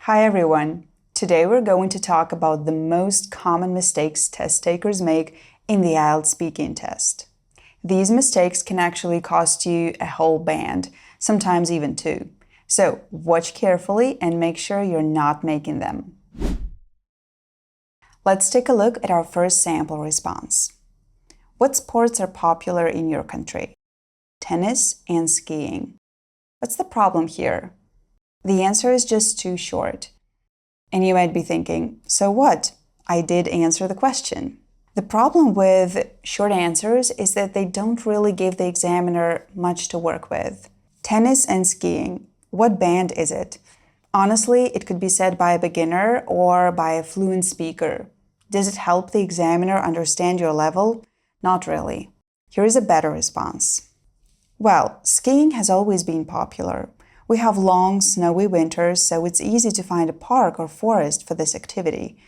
Hi everyone! Today we're going to talk about the most common mistakes test takers make in the IELTS speaking test. These mistakes can actually cost you a whole band, sometimes even two. So watch carefully and make sure you're not making them. Let's take a look at our first sample response. What sports are popular in your country? Tennis and skiing. What's the problem here? The answer is just too short. And you might be thinking, so what? I did answer the question. The problem with short answers is that they don't really give the examiner much to work with. Tennis and skiing. What band is it? Honestly, it could be said by a beginner or by a fluent speaker. Does it help the examiner understand your level? Not really. Here is a better response. Well, skiing has always been popular. We have long, snowy winters, so it's easy to find a park or forest for this activity.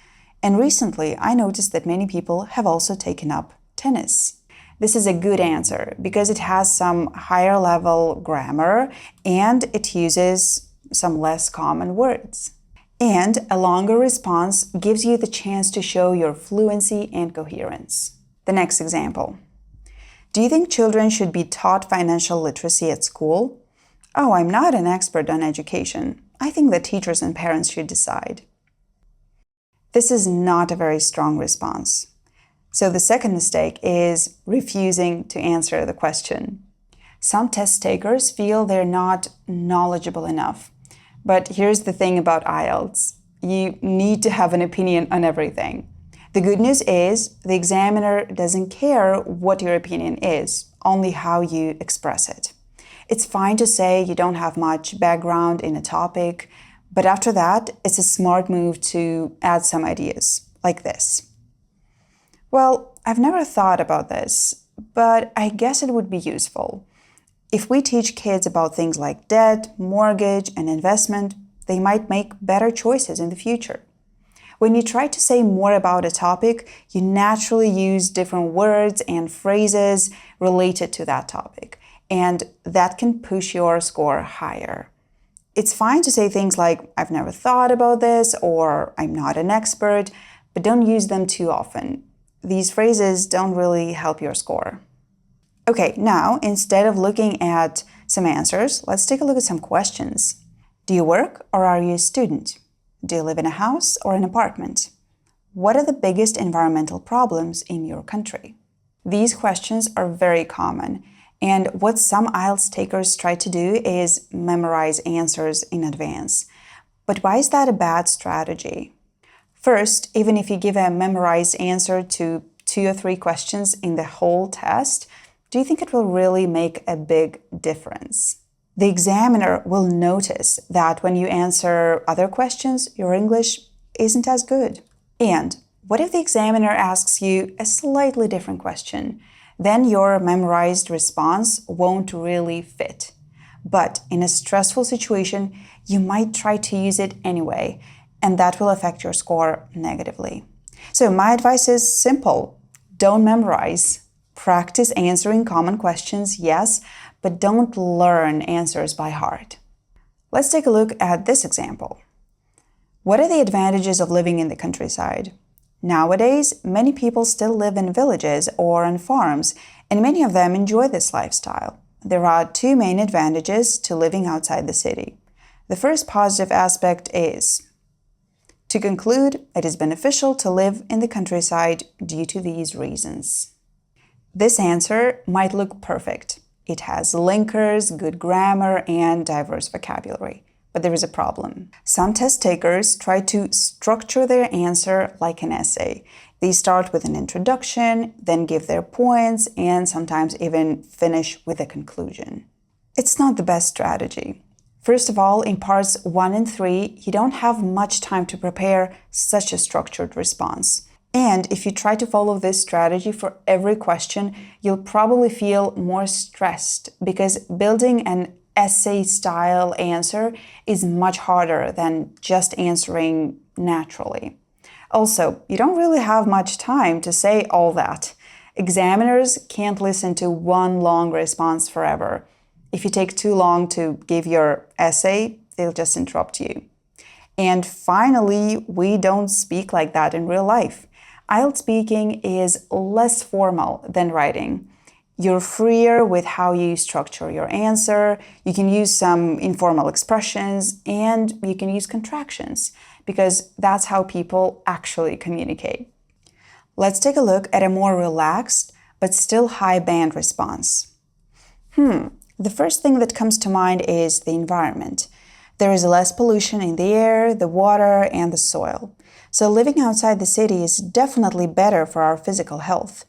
And recently, I noticed that many people have also taken up tennis. This is a good answer because it has some higher level grammar and it uses some less common words. And a longer response gives you the chance to show your fluency and coherence. The next example. Do you think children should be taught financial literacy at school? Oh, I'm not an expert on education. I think that teachers and parents should decide. This is not a very strong response. So the second mistake is refusing to answer the question. Some test takers feel they're not knowledgeable enough. But here's the thing about IELTS. You need to have an opinion on everything. The good news is the examiner doesn't care what your opinion is, only how you express it. It's fine to say you don't have much background in a topic, but after that, it's a smart move to add some ideas, like this. Well, I've never thought about this, but I guess it would be useful. If we teach kids about things like debt, mortgage, and investment, they might make better choices in the future. When you try to say more about a topic, you naturally use different words and phrases related to that topic, and that can push your score higher. It's fine to say things like, I've never thought about this, or I'm not an expert, but don't use them too often. These phrases don't really help your score. Okay, now, instead of looking at some answers, let's take a look at some questions. Do you work or are you a student? Do you live in a house or an apartment? What are the biggest environmental problems in your country? These questions are very common, and what some IELTS takers try to do is memorize answers in advance. But why is that a bad strategy? First, even if you give a memorized answer to 2 or 3 questions in the whole test, do you think it will really make a big difference? The examiner will notice that when you answer other questions, your English isn't as good. And what if the examiner asks you a slightly different question? Then your memorized response won't really fit. But in a stressful situation, you might try to use it anyway, and that will affect your score negatively. So my advice is simple. Don't memorize. Practice answering common questions, yes, but don't learn answers by heart. Let's take a look at this example. What are the advantages of living in the countryside? Nowadays, many people still live in villages or on farms, and many of them enjoy this lifestyle. There are 2 main advantages to living outside the city. The first positive aspect is, to conclude, it is beneficial to live in the countryside due to these reasons. This answer might look perfect. It has linkers, good grammar, and diverse vocabulary. But there is a problem. Some test takers try to structure their answer like an essay. They start with an introduction, then give their points, and sometimes even finish with a conclusion. It's not the best strategy. First of all, in parts 1 and 3, you don't have much time to prepare such a structured response. And if you try to follow this strategy for every question, you'll probably feel more stressed because building an essay-style answer is much harder than just answering naturally. Also, you don't really have much time to say all that. Examiners can't listen to one long response forever. If you take too long to give your essay, they'll just interrupt you. And finally, we don't speak like that in real life. IELTS speaking is less formal than writing. You're freer with how you structure your answer. You can use some informal expressions and you can use contractions because that's how people actually communicate. Let's take a look at a more relaxed but still high band response. The first thing that comes to mind is the environment. There is less pollution in the air, the water, and the soil. So living outside the city is definitely better for our physical health.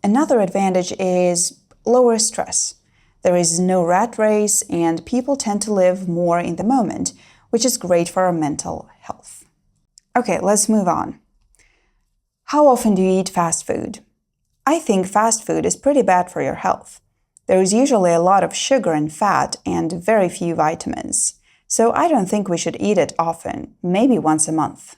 Another advantage is lower stress. There is no rat race, and people tend to live more in the moment, which is great for our mental health. Okay, let's move on. How often do you eat fast food? I think fast food is pretty bad for your health. There is usually a lot of sugar and fat and very few vitamins. So I don't think we should eat it often, maybe once a month.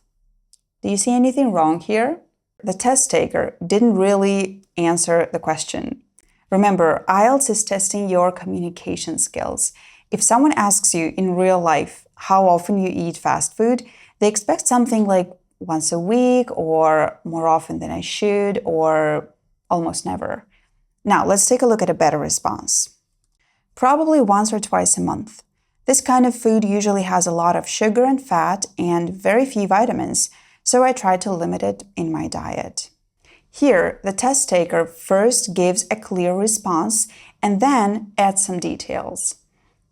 Do you see anything wrong here? The test taker didn't really answer the question. Remember, IELTS is testing your communication skills. If someone asks you in real life how often you eat fast food, they expect something like once a week or more often than I should or almost never. Now, let's take a look at a better response. Probably once or twice a month. This kind of food usually has a lot of sugar and fat and very few vitamins, so I try to limit it in my diet. Here, the test taker first gives a clear response and then adds some details.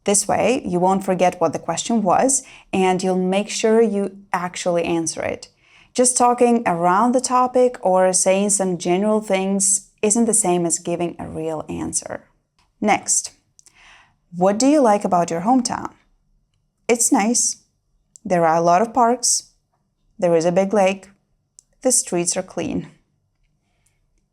This way, you won't forget what the question was and you'll make sure you actually answer it. Just talking around the topic or saying some general things isn't the same as giving a real answer. Next, what do you like about your hometown? It's nice. There are a lot of parks. There is a big lake. The streets are clean.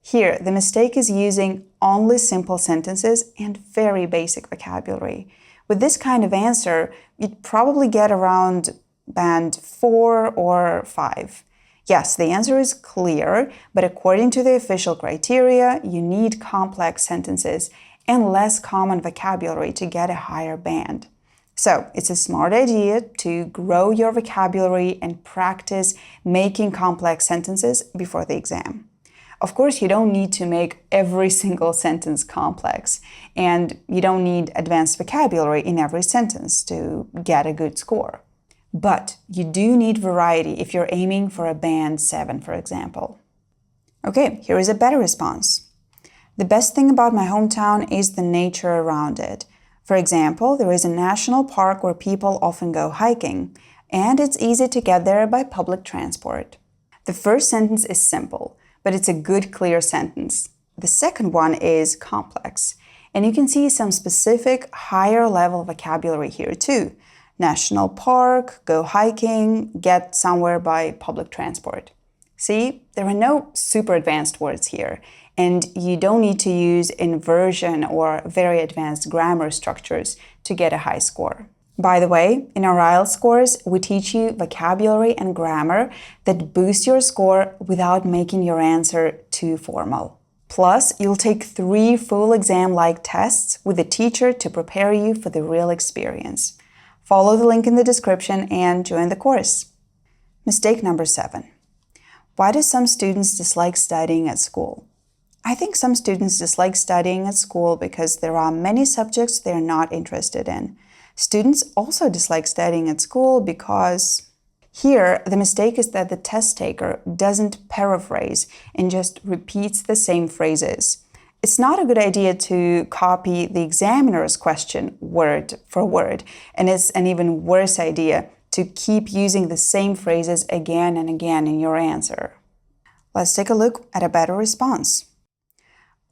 Here, the mistake is using only simple sentences and very basic vocabulary. With this kind of answer, you'd probably get around band 4 or 5. Yes, the answer is clear, but according to the official criteria, you need complex sentences and less common vocabulary to get a higher band. So, it's a smart idea to grow your vocabulary and practice making complex sentences before the exam. Of course, you don't need to make every single sentence complex, and you don't need advanced vocabulary in every sentence to get a good score. But you do need variety if you're aiming for a band 7, for example. Okay, here is a better response. The best thing about my hometown is the nature around it. For example, there is a national park where people often go hiking, and it's easy to get there by public transport. The first sentence is simple, but it's a good, clear sentence. The second one is complex, and you can see some specific higher level vocabulary here too. National park, go hiking, get somewhere by public transport. See, there are no super advanced words here, and you don't need to use inversion or very advanced grammar structures to get a high score. By the way, in our IELTS course, we teach you vocabulary and grammar that boost your score without making your answer too formal. Plus, you'll take 3 full exam-like tests with a teacher to prepare you for the real experience. Follow the link in the description and join the course. Mistake number 7. Why do some students dislike studying at school? I think some students dislike studying at school because there are many subjects they're not interested in. Students also dislike studying at school because here the mistake is that the test taker doesn't paraphrase and just repeats the same phrases. It's not a good idea to copy the examiner's question word for word, and it's an even worse idea to keep using the same phrases again and again in your answer. Let's take a look at a better response.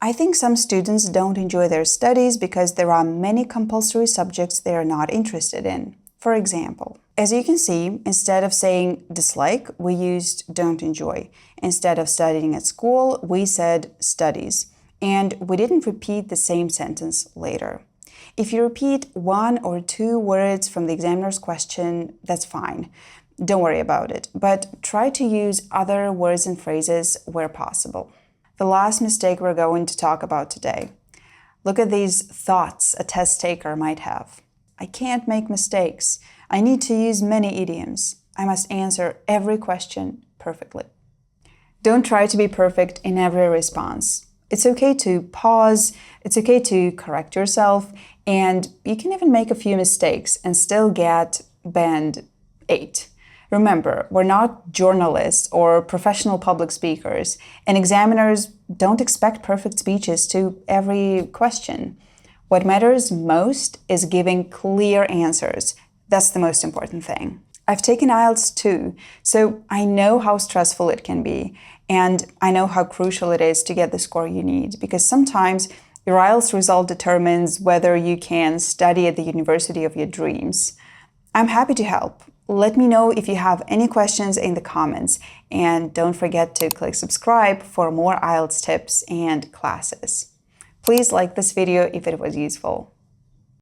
I think some students don't enjoy their studies because there are many compulsory subjects they are not interested in. For example, as you can see, instead of saying dislike, we used don't enjoy. Instead of studying at school, we said studies. And we didn't repeat the same sentence later. If you repeat 1 or 2 words from the examiner's question, that's fine. Don't worry about it, but try to use other words and phrases where possible. The last mistake we're going to talk about today. Look at these thoughts a test taker might have. I can't make mistakes. I need to use many idioms. I must answer every question perfectly. Don't try to be perfect in every response. It's okay to pause, it's okay to correct yourself, and you can even make a few mistakes and still get band 8. Remember, we're not journalists or professional public speakers, and examiners don't expect perfect speeches to every question. What matters most is giving clear answers. That's the most important thing. I've taken IELTS too, so I know how stressful it can be, and I know how crucial it is to get the score you need, because sometimes your IELTS result determines whether you can study at the university of your dreams. I'm happy to help. Let me know if you have any questions in the comments, and don't forget to click subscribe for more IELTS tips and classes. Please like this video if it was useful.